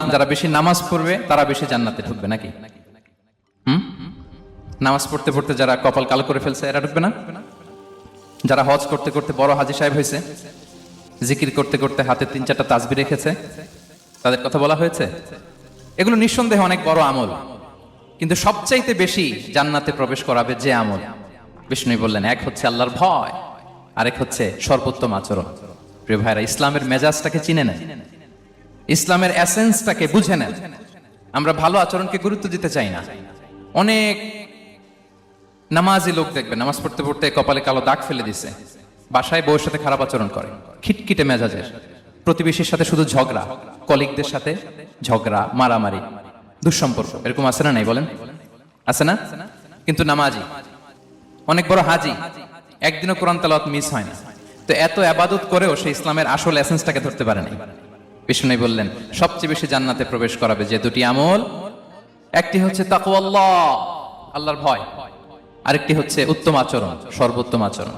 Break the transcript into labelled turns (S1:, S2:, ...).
S1: যারা বেশি নামাজ পড়বে তারা বেশি জান্নাতে ঢুকবে নাকি? নামাজ পড়তে পড়তে যারা কপাল কালো করে ফেলছে এরা ঢুকবে না? যারা হজ করতে করতে বড় হাজী সাহেব হয়েছে, জিকির করতে করতে হাতে 3-4টা তাসবিহ রেখেছে, তাদের কথা বলা হয়েছে। এগুলো নিঃসন্দেহে অনেক বড় আমল, কিন্তু সবচাইতে বেশি জান্নাতে প্রবেশ করাবে যে আমল, বিষ্ণু বললেন, এক হচ্ছে আল্লাহর ভয়, আরেক হচ্ছে সর্বোত্তম আচরণ। প্রিয় ভাইরা, ইসলামের মেজাজটাকে চিনে নেন, ইসলামের এসেন্সটাকে বুঝে নেন। আমরা ভালো আচরণকে গুরুত্ব দিতে চাই না। অনেক নামাজি লোক দেখবে নামাজ পড়তে পড়তে কপালে কালো দাগ ফেলে দিছে, বাসায় বউয়ের সাথে খারাপ আচরণ করে, খিটখিটে মেজাজের, প্রতিবেশীর সাথে শুধু ঝগড়া, কলিগদের সাথে ঝগড়া, মারামারি, দুঃসম্পর্ক, এরকম আছে না? নাই বলেন, আছে না? কিন্তু নামাজি, অনেক বড় হাজি, একদিনও কোরআন তেলাওয়াত মিস হয় না। তো এত ইবাদত করেও সে ইসলামের আসল এসেন্সটাকে ধরতে পারে নাই। বিষ্ণু বললেন, সবচেয়ে বেশি জান্নাতে প্রবেশ করাবে যে দুটি আমল, একটি হচ্ছে তাকওয়াল্লাহ, আল্লাহর ভয়, আরেকটি হচ্ছে উত্তম আচরণ, সর্বোত্তম আচরণ।